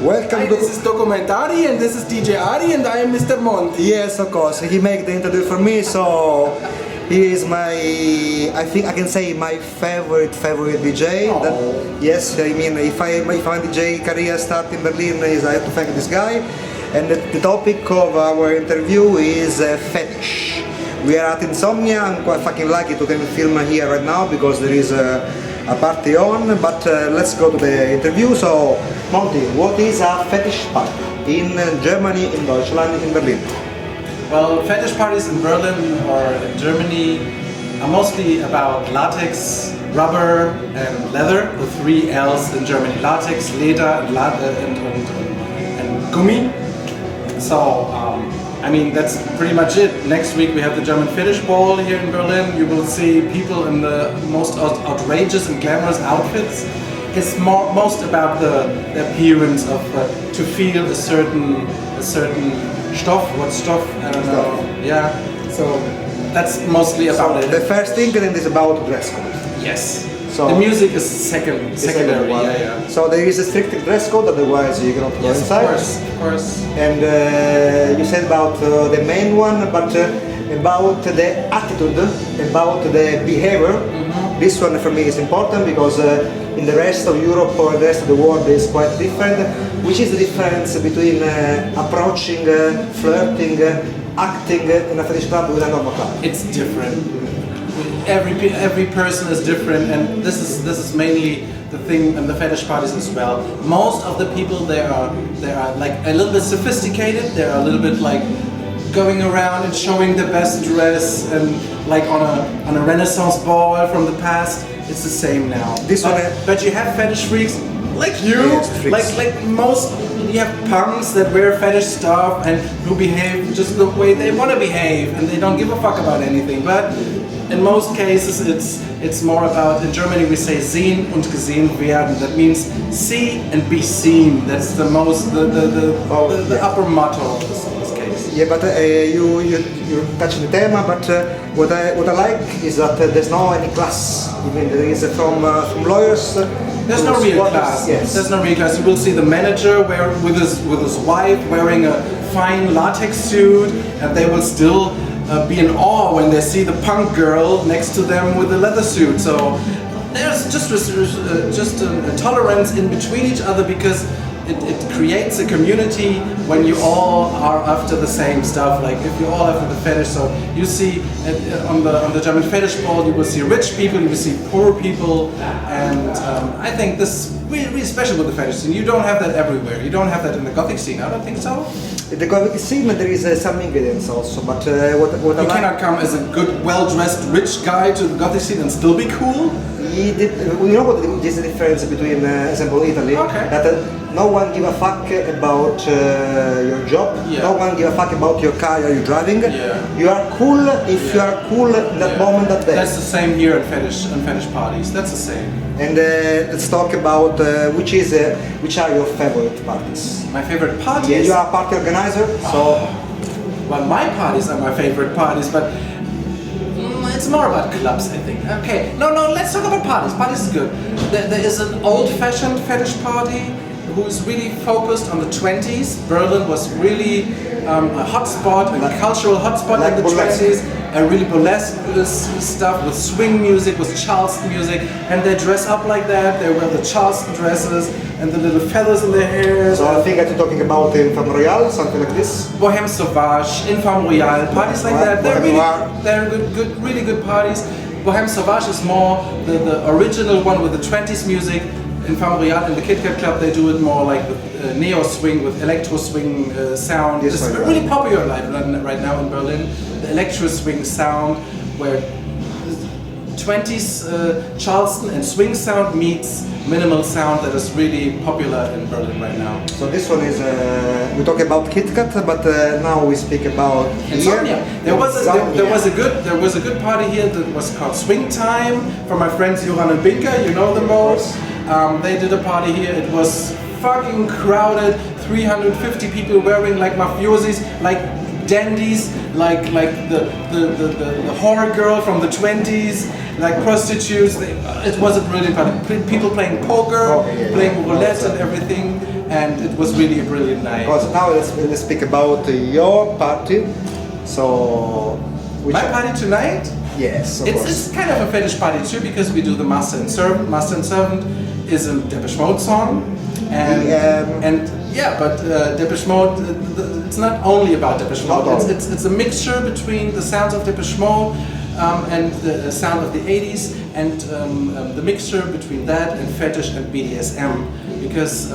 Welcome Hi, to... this is Documentari and this is DJ Ari and I am Mr. Monty. Yes, of course. He made the interview for me, so he is my, I think I can say my favorite DJ. Yes, I mean, if my DJ career start in Berlin, I have to thank this guy. And the topic of our interview is fetish. We are at Insomnia. I'm quite fucking lucky to film here right now because there is a party on, but let's go to the interview. So, Monty, what is a fetish party in Germany, in Deutschland, in Berlin? Well, fetish parties in Berlin or in Germany are mostly about latex, rubber and leather, the three L's in Germany: latex, Leder and Gummi. So, I mean, that's pretty much it. Next week we have the German Fetish ball here in Berlin. You will see people in the most outrageous and glamorous outfits. It's most about the appearance of to feel a certain Stoff. What Stoff? I don't know. Yeah. So that's mostly about it. The first ingredient is about dress code. Yes. So the music is secondary. Yeah. So there is a strict dress code, otherwise you cannot go inside. Of course. And you said about the main one, but about the attitude, about the behavior. This one for me is important because in the rest of Europe or the rest of the world is quite different. Which is the difference between approaching, flirting, acting in a fetish club with a normal club? It's different. Every person is different, and this is mainly the thing in the fetish parties as well. Most of the people they are like a little bit sophisticated. They're a little bit like going around and showing the best dress, and like on a Renaissance ball from the past. It's the same now. But you have fetish freaks like you, like most. You have punks that wear fetish stuff and who behave just the way they want to behave, and they don't give a fuck about anything. But in most cases, it's more about, in Germany we say sehen und gesehen werden. That means see and be seen. That's the upper motto in this case. Yeah, but you touch the theme. But what I like is that there's no any class. I mean, there is from lawyers. There's no real class. Yes. There's no real class. You will see the manager with his wife wearing a fine latex suit, and they will still be in awe when they see the punk girl next to them with the leather suit. So there's just a tolerance in between each other because it creates a community when you all are after the same stuff. Like if you're all after the fetish, so you see on the German Fetish ball, you will see rich people, you will see poor people, and I think this is really special with the fetish scene. You don't have that everywhere. You don't have that in the Gothic scene. I don't think so. In the Gothic scene, there is some ingredients also, but what I like... You cannot come as a good, well-dressed, rich guy to the Gothic scene and still be cool? You know what is the difference between, example, Italy? Okay. That no one give a fuck about your job. Yeah. No one give a fuck about your car you're driving. Yeah. You are cool if you are cool in that moment, that day. That's the same here in fetish parties. That's the same. And let's talk about which are your favorite parties. My favorite parties? Yeah, you are a party organizer, so... Well, my parties are my favorite parties, but it's more about clubs, I think. Okay, no, let's talk about parties. Parties is good. There is an old-fashioned fetish party who is really focused on the 20s. Berlin was really a hotspot, a cultural hotspot like in the 20s. And really burlesque stuff with swing music, with Charleston music, and they dress up like that. They wear the Charleston dresses and the little feathers in their hair. So I think that you're talking about Infame Royale, something like this. Boheme Sauvage, Infame Royale, parties like that. They're really good parties. Boheme Sauvage is more the original one with the 20s music. Infame Royale in the Kitkat club, they do it more like with neo swing, with electro swing sound. Yes, it's really popular right now in Berlin. The electro swing sound, where 20s Charleston and swing sound meets minimal sound, that is really popular in Berlin right now. So this one is we talk about Kitkat, but now we speak about Insomnia. There was a good party here that was called Swing Time from my friends Joran and Binka. You know them both. They did a party here. It was fucking crowded. 350 people wearing like mafiosis, like dandies, like the horror girl from the 20s, like prostitutes. It was a brilliant party. People playing poker, playing roulette and everything, and it was really a brilliant night. Because now let's speak about your party. So, my party tonight? Yes, of course. It's kind of a fetish party too, because we do the Master and Servant. Master and Servant is a Depeche Mode song, and but Depeche Mode, it's not only about Depeche Mode. It's a mixture between the sounds of Depeche Mode and the sound of the 80s, and the mixture between that and fetish and BDSM, because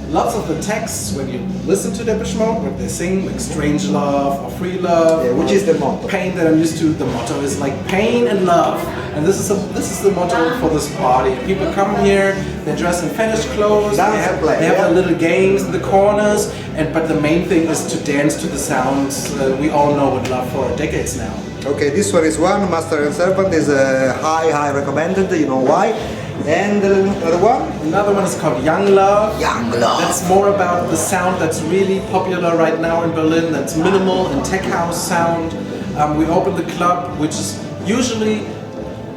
lots of the texts, when you listen to Depeche Mode, when they sing like Strange Love or Free Love, which is the motto. Pain that I'm used to, the motto is like pain and love, and this is the motto for this party. People come here, they dress in fetish clothes, they have their little games in the corners, but the main thing is to dance to the sounds we all know and love for decades now. Okay, this one is one, Master and Servant is high recommended, you know why. And another one? Another one is called Young Love. Young Love. That's more about the sound that's really popular right now in Berlin. That's minimal and tech house sound. We opened the club, which is usually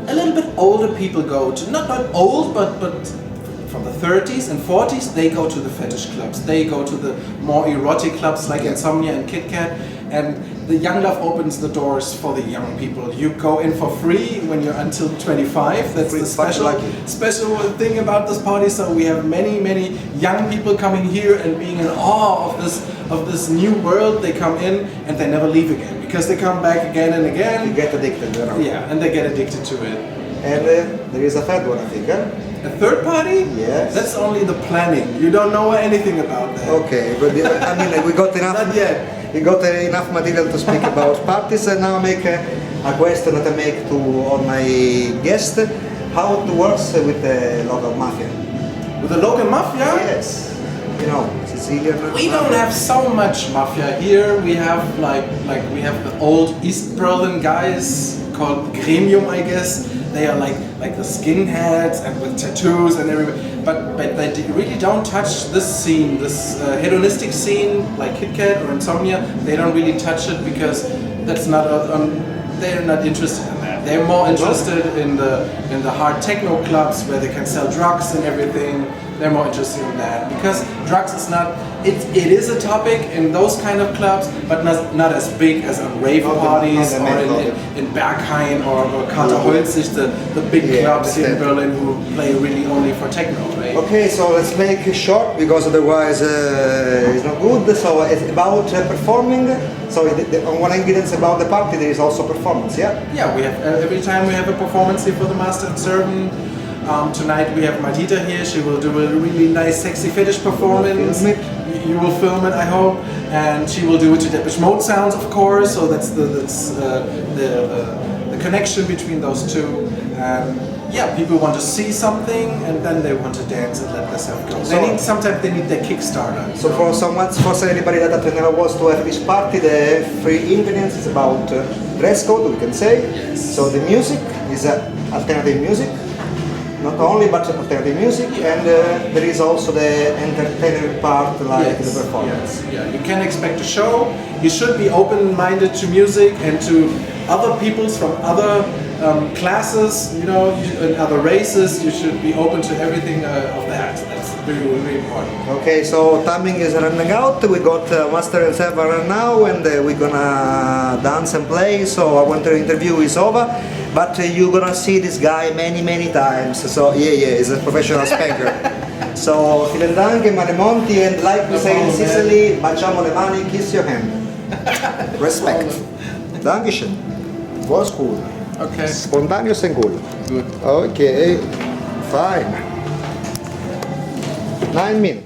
a little bit older people go to. Not old, but from the 30s and 40s, they go to the fetish clubs. They go to the more erotic clubs like Insomnia and Kitkat. And the Young Love opens the doors for the young people. You go in for free when you're until 25. That's the special thing about this party. So we have many young people coming here and being in awe of this new world. They come in and they never leave again, because they come back again and again. You get addicted, you know? Yeah, and they get addicted to it. And there is a third one, I think, huh? A third party? Yes. That's only the planning. You don't know anything about that. Okay, but I mean, we got enough. Not yet. We got enough material to speak about parties, and now I make a question that I make to all my guests: how it works with the local mafia. With the local mafia? Yes. You know, Sicilian. We don't have so much mafia here. We have like we have the old East Berlin guys called Gremium, I guess. They are like the skinheads and with tattoos and everything. But they really don't touch this scene, this hedonistic scene like Kitkat or Insomnia. They don't really touch it, because that's not they're not interested in that. They're more interested in the hard techno clubs where they can sell drugs and everything. They're more interested in that, because drugs is not. It is a topic in those kind of clubs, but not as big as on rave parties or in Berghain or Katerholzig, the big clubs here in Berlin who play really only for techno, right? Okay, so let's make it short, because otherwise it's not good. So it's about performing. So on one hand, it's about the party. There is also performance, yeah. Yeah, we have every time we have a performance here for the Master and Servant. Tonight we have Martita here. She will do a really nice, sexy fetish performance. You will film it, I hope, and she will do it to Depeche Mode sounds, of course. So that's the connection between those two. Yeah, people want to see something, and then they want to dance and let themselves go. Sometimes they need their Kickstarter. So for anybody that never was to a fetish party, the free ingredients is about dress code, we can say. Yes. So the music is alternative music. Not only, but alternative music, and there is also the entertainment part, like the performance. Yes. Yeah, you can expect a show. You should be open-minded to music and to other peoples from other classes, you know, and other races. You should be open to everything of that. That's really, really important. Okay, so timing is running out. We got Master and Servant now, and we're gonna dance and play. So I want to interview is over. But you're gonna see this guy many times. So yeah, he's a professional spanker. So vielen Dank, Monty, and like we say in Sicily, baciamo le mani, kiss your hand. Respect. Dankeschön. Was cool. Okay. Spontaneous and cool. Good. Okay. Fine. 9 minutes.